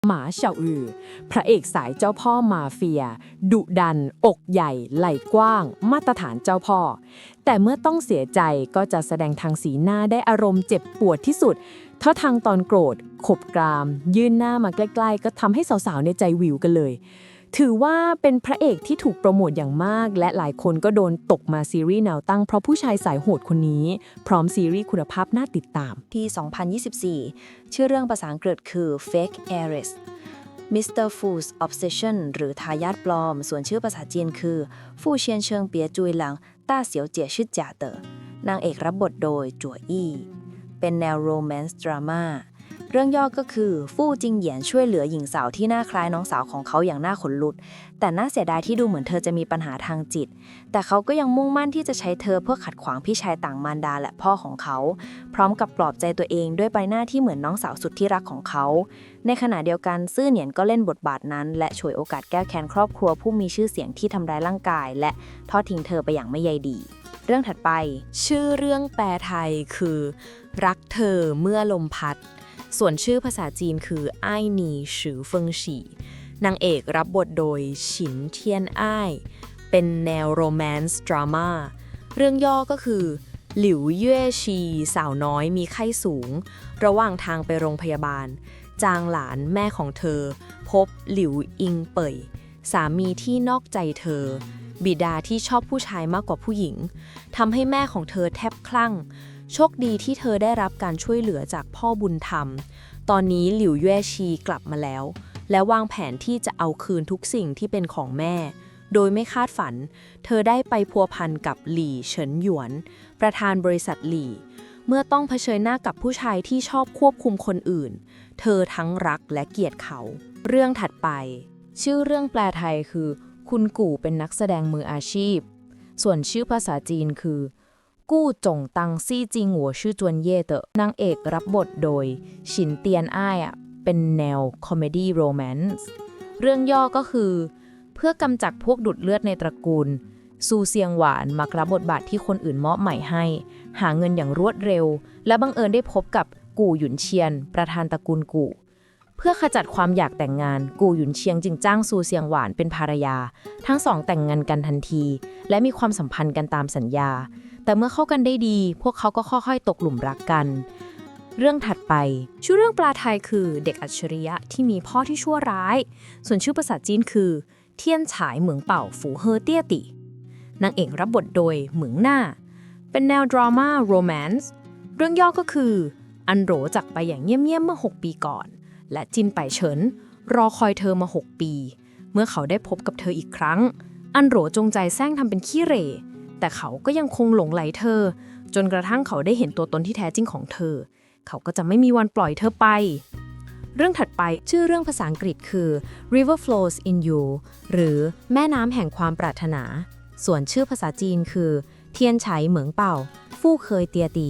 หมาเฉาอือพระเอกสายเจ้าพ่อมาเฟียดุดันอกใหญ่ไหล่กว้างมาตรฐานเจ้าพ่อแต่เมื่อต้องเสียใจก็จะแสดงทางสีหน้าได้อารมณ์เจ็บปวดที่สุดถ้าทางตอนโกรธขบกรามยื่นหน้ามาใกล้ๆก็ทำให้สาวๆในใจวิวกันเลยถือว่าเป็นพระเอกที่ถูกโปรโมทอย่างมากและหลายคนก็โดนตกมาซีรีส์แนวตั้งเพราะผู้ชายสายโหดคนนี้พร้อมซีรีส์คุณภาพน่าติดตามที่ 2024 ชื่อเรื่องภาษาอังกฤษคือ Fake Heiress Mr. Fu's Obsession หรือทายาทปลอมส่วนชื่อภาษาจีนคือฟู่เซียนเชิงเปียจุยหลังต้าเสียวเจี๋ยชื่อจ่าเต๋อนางเอกรับบทโดยจั่วอี้เป็นแนวโรแมนต์ดราม่าเรื่องย่อก็คือฟู่จิงเหยียนช่วยเหลือหญิงสาวที่หน้าคล้ายน้องสาวของเขาอย่างน่าขนลุกแต่น่าเสียดายที่ดูเหมือนเธอจะมีปัญหาทางจิตแต่เขาก็ยังมุ่งมั่นที่จะใช้เธอเพื่อขัดขวางพี่ชายต่างมารดาและพ่อของเขาพร้อมกับปลอบใจตัวเองด้วยใบหน้าที่เหมือนน้องสาวสุดที่รักของเขาในขณะเดียวกันซื่อเหนียนก็เล่นบทบาทนั้นและฉวยโอกาสแก้แค้นครอบครัวผู้มีชื่อเสียงที่ทำร้ายร่างกายและทอดทิ้งเธอไปอย่างไม่ใยดีเรื่องถัดไปชื่อเรื่องแปลไทยคือรักเธอเมื่อลมพัดส่วนชื่อภาษาจีนคืออ้ายหนีฉือเฟิงฉี่นางเอกรับบทโดยฉินเทียนอ้ายเป็นแนวโรแมนต์ดราม่าเรื่องย่อก็คือหลิวเย่ชีสาวน้อยมีไข้สูงระหว่างทางไปโรงพยาบาลจางหลานแม่ของเธอพบหลิวอิงเป่ยสามีที่นอกใจเธอบิดาที่ชอบผู้ชายมากกว่าผู้หญิงทำให้แม่ของเธอแทบคลั่งโชคดีที่เธอได้รับการช่วยเหลือจากพ่อบุญธรรมตอนนี้หลิวเย่ชีกลับมาแล้วและวางแผนที่จะเอาคืนทุกสิ่งที่เป็นของแม่โดยไม่คาดฝันเธอได้ไปพัวพันกับหลี่เฉินหยวนประธานบริษัทหลี่เมื่อต้องเผชิญหน้ากับผู้ชายที่ชอบควบคุมคนอื่นเธอทั้งรักและเกลียดเขาเรื่องถัดไปชื่อเรื่องแปลไทยคือคุณกู่เป็นนักแสดงมืออาชีพส่วนชื่อภาษาจีนคือกู้จงตังซี่จิงหัวชื่อจวนเย่เต๋อนางเอกรับบทโดยฉินเตียนอ้ายเป็นแนวคอมเมดี้โรแมนต์เรื่องย่อก็คือเพื่อกำจัดพวกดูดเลือดในตระกูลซูเซียงหวานมักรับบทบาทที่คนอื่นมอบหมายให้หาเงินอย่างรวดเร็วและบังเอิญได้พบกับกู่หยุนเชียนประธานตระกูลกู่เพื่อขจัดความอยากแต่งงานกู่หยุนเชียงจึงจ้างซูเซียงหวานเป็นภรรยาทั้งสองแต่งงานกันทันทีและมีความสัมพันธ์กันตามสัญญาแต่เมื่อเข้ากันได้ดีพวกเขาก็ค่อยๆตกหลุมรักกันเรื่องถัดไปชื่อเรื่องปลาไทยคือเด็กอัจฉริยะที่มีพ่อที่ชั่วร้ายส่วนชื่อภาษาจีนคือเทียนฉายเหมืองเป่าฝูเฮอเตี้ยตินางเอกรับบทโดยเหมืองหน้าเป็นแนวดราม่าโรแมนต์เรื่องย่อก็คืออันโหรจากไปอย่างเงียบๆเมื่อ6 ปีก่อนและจินไปเฉินรอคอยเธอมา6 ปีเมื่อเขาได้พบกับเธออีกครั้งอันโหรจงใจแซงทำเป็นขี้เหร่แต่เขาก็ยังคงหลงใหลเธอจนกระทั่งเขาได้เห็นตัวตนที่แท้จริงของเธอเขาก็จะไม่มีวันปล่อยเธอไปเรื่องถัดไปชื่อเรื่องภาษาอังกฤษคือ River Flows in You หรือแม่น้ำแห่งความปรารถนาส่วนชื่อภาษาจีนคือเทียนไฉเหมืองเป่าฟู่เคยเตียตี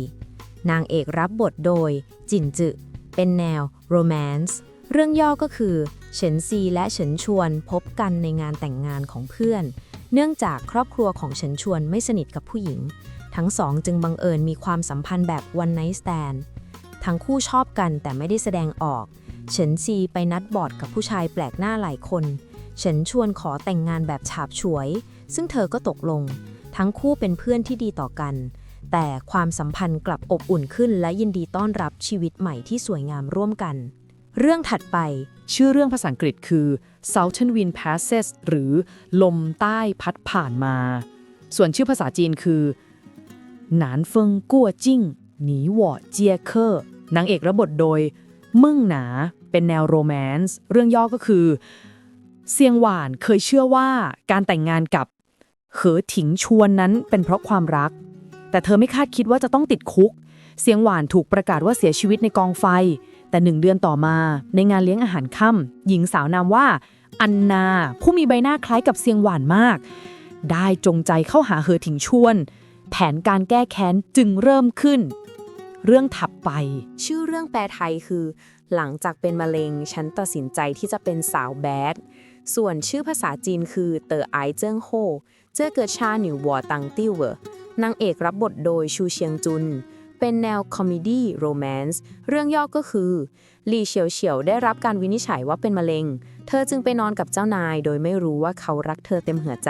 นางเอกรับบทโดยจินจือเป็นแนวโรแมนต์เรื่องย่อก็คือเฉินซีและเฉินชวนพบกันในงานแต่งงานของเพื่อนเนื่องจากครอบครัวของเฉินชวนไม่สนิทกับผู้หญิงทั้งสองจึงบังเอิญมีความสัมพันธ์แบบ one night stand ทั้งคู่ชอบกันแต่ไม่ได้แสดงออกเฉินซีไปนัดบอร์ดกับผู้ชายแปลกหน้าหลายคนเฉินชวนขอแต่งงานแบบฉาบฉวยซึ่งเธอก็ตกลงทั้งคู่เป็นเพื่อนที่ดีต่อกันแต่ความสัมพันธ์กลับอบอุ่นขึ้นและยินดีต้อนรับชีวิตใหม่ที่สวยงามร่วมกันเรื่องถัดไปชื่อเรื่องภาษาอังกฤษคือ Southern Wind Passes หรือลมใต้พัดผ่านมาส่วนชื่อภาษาจีนคือหนานเฟิงกั่วจิ้งหนีหว่อเจียเคอร์นางเอกรับบทโดยมึ่งหนาเป็นแนวโรแมนต์เรื่องย่อก็คือเซียงหวานเคยเชื่อว่าการแต่งงานกับเหอถิงชวนนั้นเป็นเพราะความรักแต่เธอไม่คาดคิดว่าจะต้องติดคุกเซียงหวานถูกประกาศว่าเสียชีวิตในกองไฟแต่1 เดือนต่อมาในงานเลี้ยงอาหารค่ำหญิงสาวนามว่าอันนาผู้มีใบหน้าคล้ายกับเซียงหวานมากได้จงใจเข้าหาเหอถิงชวนแผนการแก้แค้นจึงเริ่มขึ้นเรื่องถัดไปชื่อเรื่องแปลไทยคือหลังจากเป็นมะเร็งฉันตัดสินใจที่จะเป็นสาวแบดส่วนชื่อภาษาจีนคือเต๋อไอเจิ้งโฮเจ้อเกิดชาหนิววัวตังติ้วเวอร์นางเอกรับบทโดยชูเชียงจุนเ เป็นแนวคอมเมดี้โรแมนซ์เรื่องย่อก็คือหลี่เฉียวเฉียวได้รับการวินิจฉัยว่าเป็นมะเร็งเธอจึงไปนอนกับเจ้านายโดยไม่รู้ว่าเขารักเธอเต็มหัวใจ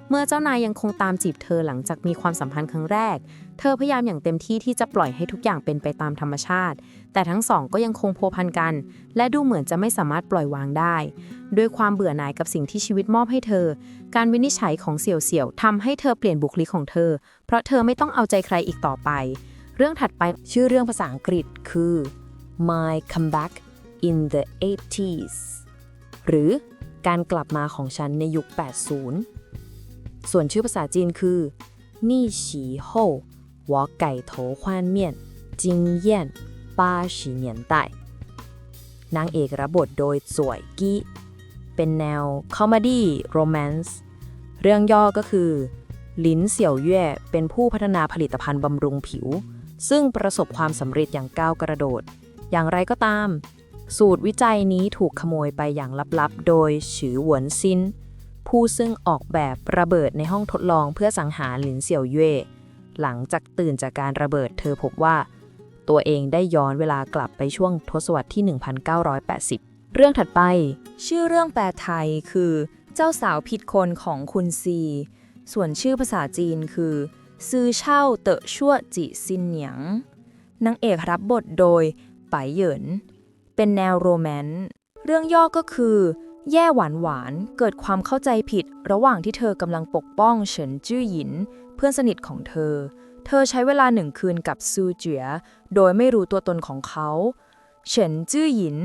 เมื่อเจ้านายยังคงตามจีบเธอหลังจากมีความสัมพันธ์ครั้งแรกเธอพยายามอย่างเต็มที่ที่จะปล่อยให้ทุกอย่างเป็นไปตามธรรมชาติแต่ทั้งสองก็ยังคงพัวพันกันและดูเหมือนจะไม่สามารถปล่อยวางได้ด้วยความเบื่อหน่ายกับสิ่งที่ชีวิตมอบให้เธอการวินิจฉัยของเสี่ยวเสี่ยวทำให้เธอเปลี่ยนบุคลิกของเธอเพราะเธอไม่ต้องเอาใจใครอีกต่อไปเรื่องถัดไปชื่อเรื่องภาษาอังกฤษคือ My Comeback in the 80s หรือการกลับมาของฉันในยุค 80 ส่วนชื่อภาษาจีนคือนี่ฉีโห่我改头换面惊艳80年代นางเอกรับบทโดยสวยกี้เป็นแนวคอมเมดี้โรแมนซ์เรื่องย่อก็คือหลินเสี่ยวเย่เป็นผู้พัฒนาผลิตภัณฑ์บำรุงผิวซึ่งประสบความสำเร็จอย่างก้าวกระโดดอย่างไรก็ตามสูตรวิจัยนี้ถูกขโมยไปอย่างลับๆโดยฉือหวนซินผู้ซึ่งออกแบบระเบิดในห้องทดลองเพื่อสังหารหลินเสี่ยวเย่หลังจากตื่นจากการระเบิดเธอพบว่าตัวเองได้ย้อนเวลากลับไปช่วงทศวรรษที่ 1980 เรื่องถัดไปชื่อเรื่องแปลไทยคือเจ้าสาวผิดคนของคุณซีส่วนชื่อภาษาจีนคือซือเช่าเต๋อชั่วจิซินเหนียงนางเอกรับบทโดยไปเหยินเป็นแนวโรแมนต์เรื่องย่อก็คือแย่หวานเกิดความเข้าใจผิดระหว่างที่เธอกำลังปกป้องเฉินจื้อหยินเพื่อนสนิทของเธอใช้เวลา1 คืนกับซูเจี๋ยโดยไม่รู้ตัวตนของเขาเฉินจื้อหยิน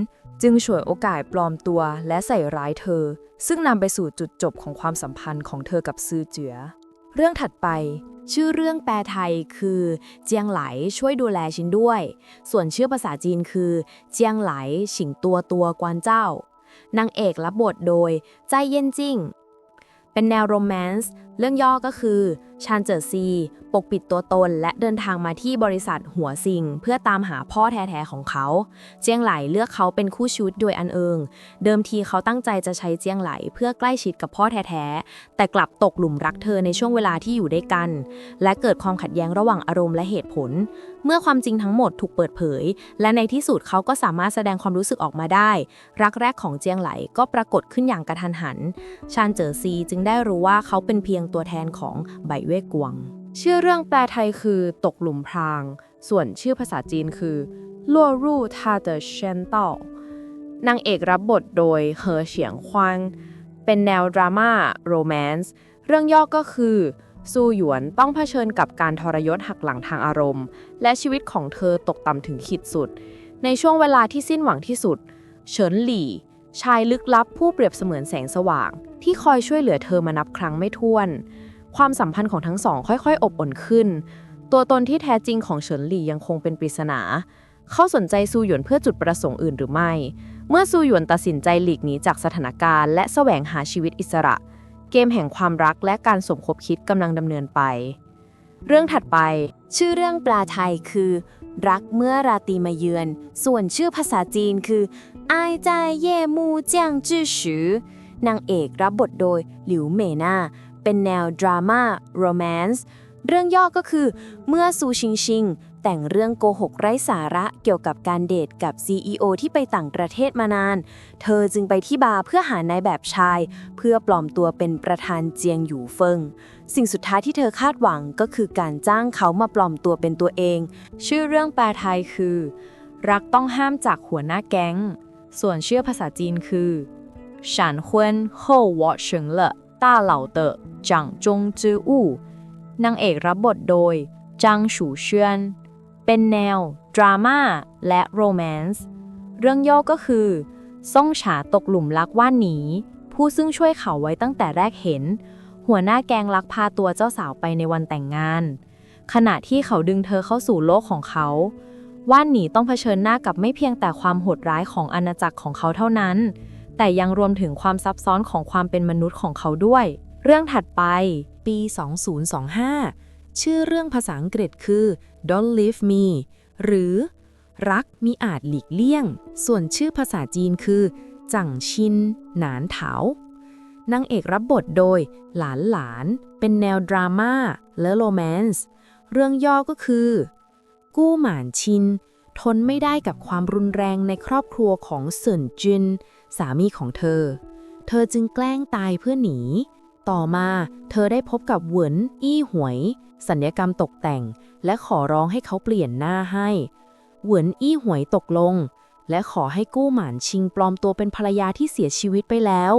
จึงฉวยโอกาสปลอมตัวและใส่ร้ายเธอซึ่งนำไปสู่จุดจบของความสัมพันธ์ของเธอกับซือเจี๋ยเรื่องถัดไปชื่อเรื่องแปลไทยคือเจียงไหลช่วยดูแลฉันด้วยส่วนชื่อภาษาจีนคือเจียงไหลฉิงตัวกวานเจ้านางเอกรับบทโดยใจเย็นจิ้งเป็นแนวโรแมนซ์เรื่องย่อก็คือชานเจ๋อซีปกปิดตัวตนและเดินทางมาที่บริษัทหัวซิงเพื่อตามหาพ่อแท้ๆของเขาเจียงไหลเลือกเขาเป็นคู่ชีวิตโดยอันเอิงเดิมทีเขาตั้งใจจะใช้เจียงไหลเพื่อใกล้ชิดกับพ่อแท้ๆแต่กลับตกหลุมรักเธอในช่วงเวลาที่อยู่ด้วยกันและเกิดความขัดแย้งระหว่างอารมณ์และเหตุผลเมื่อความจริงทั้งหมดถูกเปิดเผยและในที่สุดเขาก็สามารถแสดงความรู้สึกออกมาได้รักแรกของเจียงไหลก็ปรากฏขึ้นอย่างกระทันหันชานเจ๋อซีจึงได้รู้ว่าเขาเป็นเพียงตัวแทนของไบเว่กวงชื่อเรื่องแปลไทยคือตกหลุมพรางส่วนชื่อภาษาจีนคือลั่วรู่ทาเตอเชนเต้านางเอกรับบทโดยเหอเฉียงควางเป็นแนวดราม่าโรแมนซ์เรื่องย่อก็คือซูหยวนต้องเผชิญกับการทรยศหักหลังทางอารมณ์และชีวิตของเธอตกต่ำถึงขีดสุดในช่วงเวลาที่สิ้นหวังที่สุดเฉินหลี่ชายลึกลับผู้เปรียบเสมือนแสงสว่างที่คอยช่วยเหลือเธอมานับครั้งไม่ถ้วนความสัมพันธ์ของทั้งสองค่อยๆอบอุ่นขึ้นตัวตนที่แท้จริงของเฉินหลี่ยังคงเป็นปริศนาเขาสนใจซูหยวนเพื่อจุดประสงค์อื่นหรือไม่เมื่อซูหยวนตัดสินใจหลีกหนีจากสถานการณ์และแสวงหาชีวิตอิสระเกมแห่งความรักและการสมคบคิดกำลังดำเนินไปเรื่องถัดไปชื่อเรื่องปลาไทยคือรักเมื่อราตรีมาเยือนส่วนชื่อภาษาจีนคืออ้ายใจเย่มูเจียงจื้อฉือนางเอกรับบทโดยหลิวเมน่าเป็นแนวดราม่าโรแมนซ์เรื่องย่อก็คือเมื่อซูชิงชิงแต่งเรื่องโกหกไร้สาระเกี่ยวกับการเดทกับ CEO ที่ไปต่างประเทศมานานเธอจึงไปที่บาร์เพื่อหานายแบบชายเพื่อปลอมตัวเป็นประธานเจียงหยูเฟิงสิ่งสุดท้ายที่เธอคาดหวังก็คือการจ้างเขามาปลอมตัวเป็นตัวเองชื่อเรื่องแปลไทยคือรักต้องห้ามจากหัวหน้าแก๊งส่วนชื่อภาษาจีนคือ闪婚后我成了大佬的掌中之物นางเอกรับบทโดยจางฉูเซียนเป็นแนวดราม่าและโรแมนซ์เรื่องย่อก็คือซ่งฉาตกหลุมรักว่านหนีผู้ซึ่งช่วยเขาไว้ตั้งแต่แรกเห็นหัวหน้าแก๊งลักพาตัวเจ้าสาวไปในวันแต่งงานขณะที่เขาดึงเธอเข้าสู่โลกของเขาว่านหนีต้องเผชิญหน้ากับไม่เพียงแต่ความโหดร้ายของอาณาจักรของเขาเท่านั้นแต่ยังรวมถึงความซับซ้อนของความเป็นมนุษย์ของเขาด้วยเรื่องถัดไปปี 2025 ชื่อเรื่องภาษาอังกฤษคือ Don't Leave Me หรือรักมิอาจหลีกเลี่ยงส่วนชื่อภาษาจีนคือจั่งชินหนานเถานางเอกรับบทโดยหลานเป็นแนวดราม่าและโรแมนซ์เรื่องย่อก็คือ กู้หมานชินทนไม่ได้กับความรุนแรงในครอบครัวของเซินจินสามีของเธอจึงแกล้งตายเพื่อหนีต่อมาเธอได้พบกับเหวินอี้หวยศัลยกรรมตกแต่งและขอร้องให้เขาเปลี่ยนหน้าให้เหวินอี้หวยตกลงและขอให้กู้หมานชิงปลอมตัวเป็นภรรยาที่เสียชีวิตไปแล้ว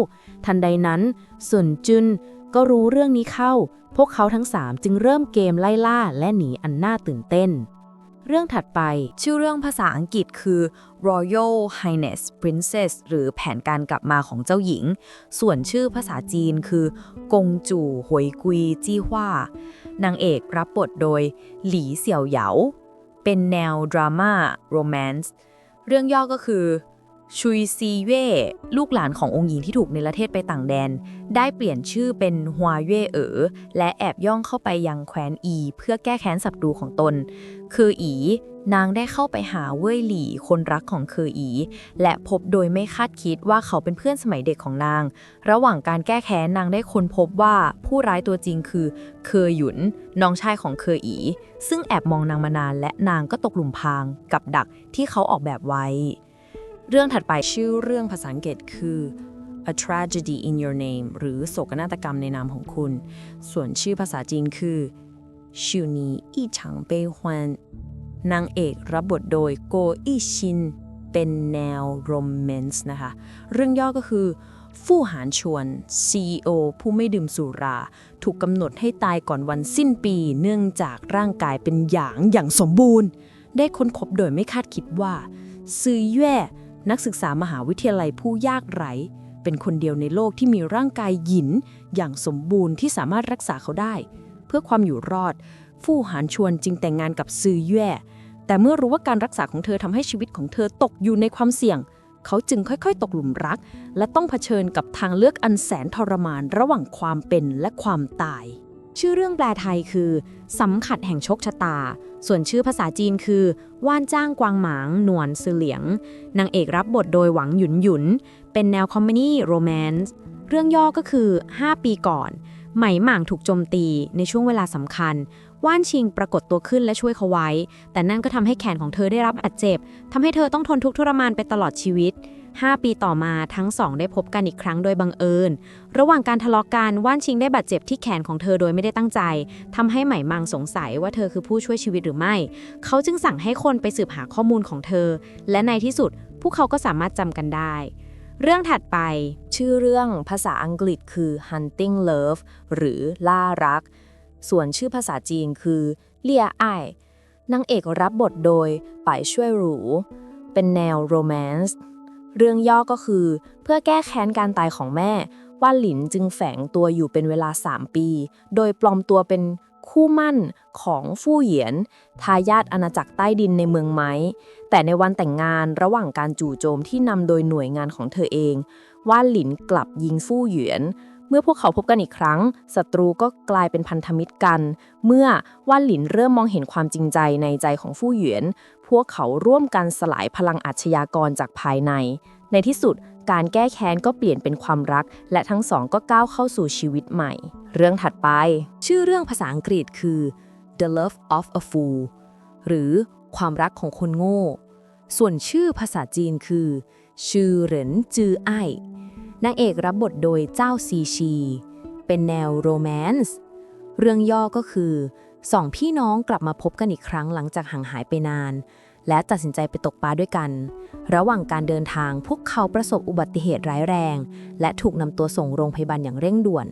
ทันใดนั้นเซินจินก็รู้เรื่องนี้เข้าพวกเขาทั้ง3จึงเริ่มเกมไล่ล่าและหนีอันน่าตื่นเต้นเรื่องถัดไปชื่อเรื่องภาษาอังกฤษคือ Royal Highness Princess หรือแผนการกลับมาของเจ้าหญิงส่วนชื่อภาษาจีนคือกงจู่หวยกุยจี้ฮว่านางเอกรับบทโดยหลี่เสี่ยวเหยาเป็นแนวดราม่าโรแมนซ์เรื่องย่อก็คือชุยซีเย่ลูกหลานขององค์หญิงที่ถูกเนรเทศไปต่างแดนได้เปลี่ยนชื่อเป็นฮัวเย่และแอบย่องเข้าไปยังแคว้นอีเพื่อแก้แค้นศัตรูของตนคืออีนางได้เข้าไปหาเว่ยหลี่คนรักของเคออีและพบโดยไม่คาดคิดว่าเขาเป็นเพื่อนสมัยเด็กของนางระหว่างการแก้แค้นนางได้ค้นพบว่าผู้ร้ายตัวจริงคือเคอหยุนน้องชายของเคออีซึ่งแอบมองนางมานานและนางก็ตกหลุมพรางกับดักที่เขาออกแบบไว้เรื่องถัดไปชื่อเรื่องภาษาอังกฤษคือ A Tragedy in Your Name หรือโศกนาฏกรรมในนามของคุณส่วนชื่อภาษาจีนคือชิวนีอีฉางเป้ยฮวนนางเอกรับบทโดยโกอี้ชินเป็นแนวโรแมนซ์นะคะเรื่องย่อก็คือฟู่หานชวน CEO ผู้ไม่ดื่มสุราถูกกำหนดให้ตายก่อนวันสิ้นปีเนื่องจากร่างกายเป็นหยางอย่างสมบูรณ์ได้ค้นพบโดยไม่คาดคิดว่าซือแย่นักศึกษามหาวิทยาลัยผู้ยากไร้เป็นคนเดียวในโลกที่มีร่างกายหยินอย่างสมบูรณ์ที่สามารถรักษาเขาได้เพื่อความอยู่รอดฟู่หานชวนจึงแต่งงานกับซือแย่แต่เมื่อรู้ว่าการรักษาของเธอทำให้ชีวิตของเธอตกอยู่ในความเสี่ยงเขาจึงค่อยๆตกหลุมรักและต้องเผชิญกับทางเลือกอันแสนทรมานระหว่างความเป็นและความตายชื่อเรื่องแปลไทยคือสำคัญแห่งโชคชะตาส่วนชื่อภาษาจีนคือว่านจ้างกวางหมางหนวนซือเหลียงนางเอกรับบทโดยหวังหยุนหยุนเป็นแนวคอมเมดี้โรแมนซ์เรื่องย่อก็คือ5 ปีก่อนไหมหม่างถูกโจมตีในช่วงเวลาสำคัญว่านชิงปรากฏตัวขึ้นและช่วยเขาไว้แต่นั่นก็ทำให้แขนของเธอได้รับบาดเจ็บทำให้เธอต้องทนทุกข์ทรมานไปตลอดชีวิต5 ปีต่อมาทั้งสองได้พบกันอีกครั้งโดยบังเอิญระหว่างการทะเลาะกันว่านชิงได้บาดเจ็บที่แขนของเธอโดยไม่ได้ตั้งใจทำให้ไหมหม่างสงสัยว่าเธอคือผู้ช่วยชีวิตหรือไม่เขาจึงสั่งให้คนไปสืบหาข้อมูลของเธอและในที่สุดพวกเขาก็สามารถจำกันได้เรื่องถัดไปชื่อเรื่องภาษาอังกฤษคือ Hunting Love หรือล่ารักส่วนชื่อภาษาจีนคือเลี่ยอ้ายนางเอกรับบทโดยป่ายช่วยหรูเป็นแนวโรแมนซ์เรื่องย่อก็คือเพื่อแก้แค้นการตายของแม่ว่านหลินจึงแฝงตัวอยู่เป็นเวลา3 ปีโดยปลอมตัวเป็นคู่มั่นของฟู่เหยียนทายาทอาณาจักรใต้ดินในเมืองไม้แต่ในวันแต่งงานระหว่างการจู่โจมที่นำโดยหน่วยงานของเธอเองว่านหลินกลับยิงฟู่เหยียนเมื่อพวกเขาพบกันอีกครั้งศัตรูก็กลายเป็นพันธมิตรกันเมื่อว่านหลินเริ่มมองเห็นความจริงใจในใจของฟู่เหยียนพวกเขาร่วมกันสลายพลังอาชญากรจากภายในที่สุดการแก้แค้นก็เปลี่ยนเป็นความรักและทั้งสองก็ก้าวเข้าสู่ชีวิตใหม่เรื่องถัดไปชื่อเรื่องภาษาอังกฤษคือ The Love of a Fool หรือความรักของคนโง่ส่วนชื่อภาษาจีนคือชื่อเหรินจืออ้ายนางเอกรับบทโดยเจ้าซีชีเป็นแนวโรแมนซ์เรื่องย่อก็คือ2 พี่น้องกลับมาพบกันอีกครั้งหลังจากห่างหายไปนานและตัดสินใจไปตกปลาด้วยกันระหว่างการเดินทางพวกเขาประสบอุบัติเหตุร้ายแรงและถูกนำตัวส่งโรงพยาบาลอย่างเร่งด่วน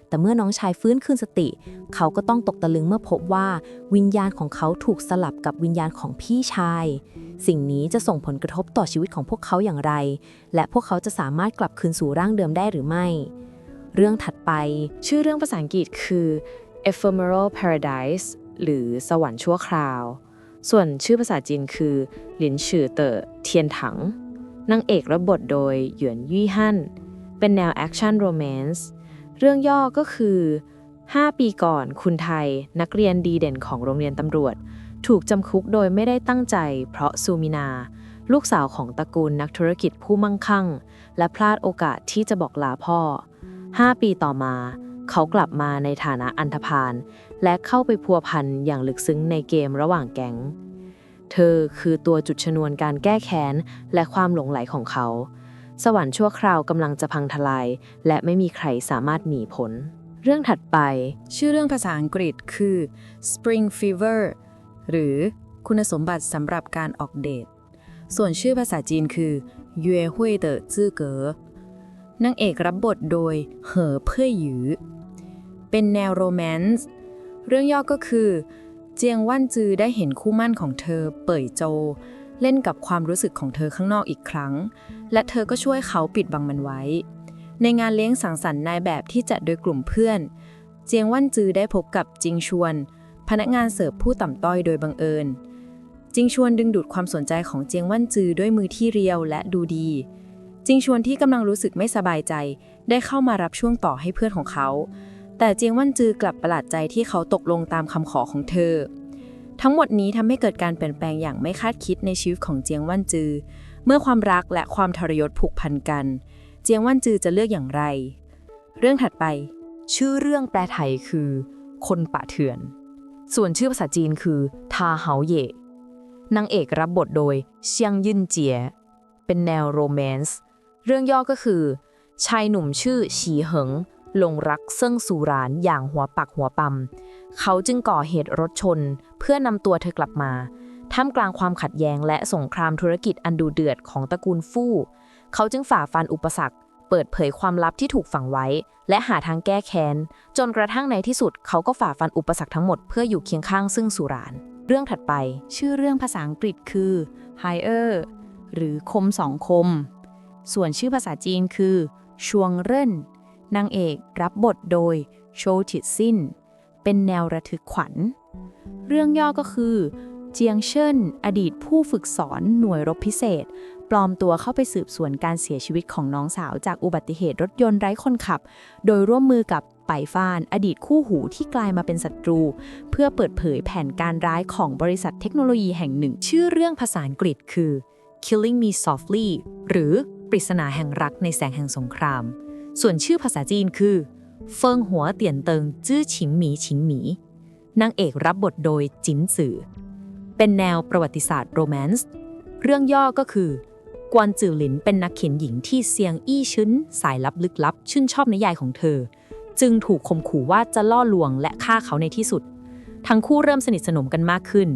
แต่เมื่อน้องชายฟื้นคืนสติเขาก็ต้องตกตะลึงเมื่อพบว่าวิญญาณของเขาถูกสลับกับวิญญาณของพี่ชายสิ่งนี้จะส่งผลกระทบต่อชีวิตของพวกเขาอย่างไรและพวกเขาจะสามารถกลับคืนสู่ร่างเดิมได้หรือไม่เรื่องถัดไปชื่อเรื่องภาษาอังกฤษคือ Ephemeral Paradise หรือสวรรค์ชั่วคราวส่วนชื่อภาษาจีนคือหลินฉือเต่อเทียนถังนางเอกรับบทโดยหยวนยี่ฮั่นเป็นแนวแอคชั่นโรแมนซ์เรื่องย่อก็คือ5 ปีก่อนคุณไทยนักเรียนดีเด่นของโรงเรียนตำรวจถูกจำคุกโดยไม่ได้ตั้งใจเพราะซูมินาลูกสาวของตระกูลนักธุรกิจผู้มั่งคั่งและพลาดโอกาสที่จะบอกลาพ่อ5 ปีต่อมาเขากลับมาในฐานะอันธพาลและเข้าไปพัวพันอย่างลึกซึ้งในเกมระหว่างแก๊ง เธอคือตัวจุดชนวนการแก้แค้นและความหลงใหลของเขา สวรรค์ชั่วคราวกำลังจะพังทลายและไม่มีใครสามารถหนีพ้นเรื่องถัดไปชื่อเรื่องภาษาอังกฤษคือ Spring Fever หรือคุณสมบัติสำหรับการออกเดท ส่วนชื่อภาษาจีนคือ约会的资格นางเอกรับบทโดยเหอเพ่ยหยือเป็นแนวโรแมนต์เรื่องย่อก็คือเจียงว่านจือได้เห็นคู่มั่นของเธอเป่ยโจเล่นกับความรู้สึกของเธอข้างนอกอีกครั้งและเธอก็ช่วยเขาปิดบังมันไว้ในงานเลี้ยงสังสรรค์นายแบบที่จัดโดยกลุ่มเพื่อนเจียงว่านจือได้พบกับจิงชวนพนักงานเสิร์ฟผู้ต่ำต้อยโดยบังเอิญจิงชวนดึงดูดความสนใจของเจียงว่านจือด้วยมือที่เรียวและดูดีจิงชวนที่กำลังรู้สึกไม่สบายใจได้เข้ามารับช่วงต่อให้เพื่อนของเขาแต่เจียงว่านจือกลับประหลาดใจที่เขาตกลงตามคำขอของเธอทั้งหมดนี้ทำให้เกิดการเปลี่ยนแปลงอย่างไม่คาดคิดในชีวิตของเจียงว่านจือเมื่อความรักและความทรยศผูกพันกันเจียงว่านจือจะเลือกอย่างไรเรื่องถัดไปชื่อเรื่องแปลไทยคือคนป่าเถื่อนส่วนชื่อภาษาจีนคือทาเหาเย่นางเอกรับบทโดยเซียงยินเจียเป็นแนวโรแมนต์เรื่องย่อก็คือชายหนุ่มชื่อฉีเหิงหลงรักเซิ่งซูรานอย่างหัวปักหัวปั๊มเขาจึงก่อเหตุรถชนเพื่อนำตัวเธอกลับมาท่ามกลางความขัดแย้งและสงครามธุรกิจอันดุเดือดของตระกูลฟู่เขาจึงฝ่าฟันอุปสรรคเปิดเผยความลับที่ถูกฝังไว้และหาทางแก้แค้นจนกระทั่งในที่สุดเขาก็ฝ่าฟันอุปสรรคทั้งหมดเพื่ออยู่เคียงข้างซึ่งสุรานเรื่องถัดไปชื่อเรื่องภาษาอังกฤษคือ Higher หรือคมสองคมส่วนชื่อภาษาจีนคือชวงเร่นนางเอกรับบทโดยโชจิซินเป็นแนวระทึกขวัญเรื่องย่อก็คือเจียงเชิ่นอดีตผู้ฝึกสอนหน่วยรบพิเศษปลอมตัวเข้าไปสืบสวนการเสียชีวิตของน้องสาวจากอุบัติเหตุรถยนต์ไร้คนขับโดยร่วมมือกับไปฟ้านอดีตคู่หูที่กลายมาเป็นศัตรูเพื่อเปิดเผยแผนการร้ายของบริษัทเทคโนโลยีแห่งหนึ่งชื่อเรื่องภาษาอังกฤษคือ Killing Me Softly หรือปริศนาแห่งรักในแสงแห่งสงครามส่วนชื่อภาษาจีนคือเฟิงหัวเตี่ยนเติงจื้อฉิงหมีฉิงหมีนางเอกรับบทโดยจินซือเป็นแนวประวัติศาสตร์โรแมนต์เรื่องย่อก็คือกวนจือหลินเป็นนักเขียนหญิงที่เซียงอี้ชึ้นสายลับลึกลับชื่นชอบนิยายของเธอจึงถูกข่มขู่ว่าจะล่อลวงและฆ่าเขาในที่สุดทั้งคู่เริ่มสนิทสนมกันมากขึ้น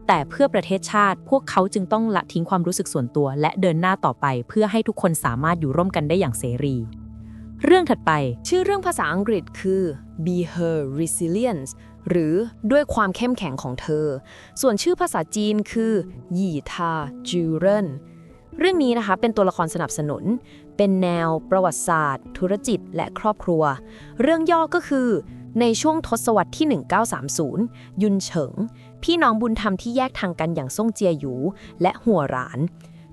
แต่เพื่อประเทศชาติพวกเขาจึงต้องละทิ้งความรู้สึกส่วนตัวและเดินหน้าต่อไปเพื่อให้ทุกคนสามารถอยู่ร่วมกันได้อย่างเสรีเรื่องถัดไปชื่อเรื่องภาษาอังกฤษคือ Be Her Resilience หรือด้วยความเข้มแข็งของเธอส่วนชื่อภาษาจีนคือหยี่ทาจูเรินเรื่องนี้นะคะเป็นตัวละครสนับสนุนเป็นแนวประวัติศาสตร์ธุรกิจและครอบครัวเรื่องย่อก็คือในช่วงทศวรรษที่ 1930 ยุนเฉิงพี่น้องบุญธรรมที่แยกทางกันอย่างซ่งเจียหยูและหัวหราน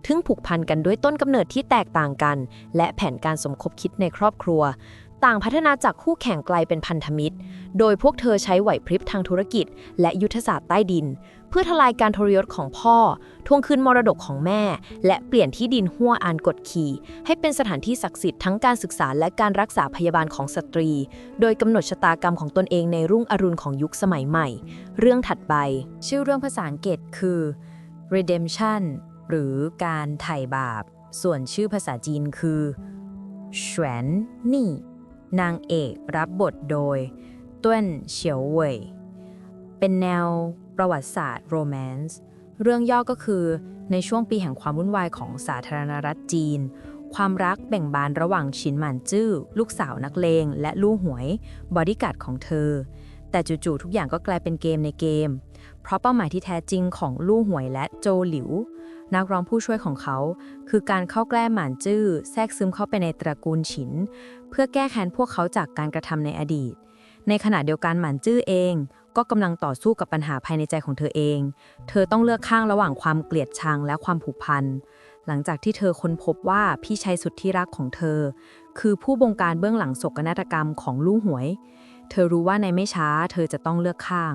ถึงผูกพันกันด้วยต้นกำเนิดที่แตกต่างกันและแผนการสมคบคิดในครอบครัวต่างพัฒนาจากคู่แข่งไกลเป็นพันธมิตรโดยพวกเธอใช้ไหวพริบทางธุรกิจและยุทธศาสตร์ใต้ดินเพื่อทลายการทรยศของพ่อทวงคืนมรดกของแม่และเปลี่ยนที่ดินฮั่วอานกดขี่ให้เป็นสถานที่ศักดิ์สิทธิ์ทั้งการศึกษาและการรักษาพยาบาลของสตรีโดยกำหนดชะตากรรมของตนเองในรุ่งอรุณของยุคสมัยใหม่เรื่องถัดไปชื่อเรื่องภาษาอังกฤษคือ Redemption หรือการไถ่บาปส่วนชื่อภาษาจีนคือฉวนนี่นางเอกรับบทโดยต้วนเฉียวเว่ยเป็นแนวประวัติศาสตร์โรแมนต์เรื่องย่อก็คือในช่วงปีแห่งความวุ่นวายของสาธารณรัฐจีนความรักแบ่งบานระหว่างฉินหม่านจื้อลูกสาวนักเลงและลู่หวยบอดี้การ์ดของเธอแต่จู่ๆทุกอย่างก็กลายเป็นเกมในเกมเพราะเป้าหมายที่แท้จริงของลู่หวยและโจหลิวนักร้องผู้ช่วยของเขาคือการเข้าแกล้หม่านจื้อแทรกซึมเข้าไปในตระกูลฉินเพื่อแก้แค้นพวกเขาจากการกระทำในอดีตในขณะเดียวกันหม่านจื้อเองก็กำลังต่อสู้กับปัญหาภายในใจของเธอเองเธอต้องเลือกข้างระหว่างความเกลียดชังและความผูกพันหลังจากที่เธอค้นพบว่าพี่ชายสุดที่รักของเธอคือผู้บงการเบื้องหลังโศกนาฏกรรมของลู่หวยเธอรู้ว่าในไม่ช้าเธอจะต้องเลือกข้าง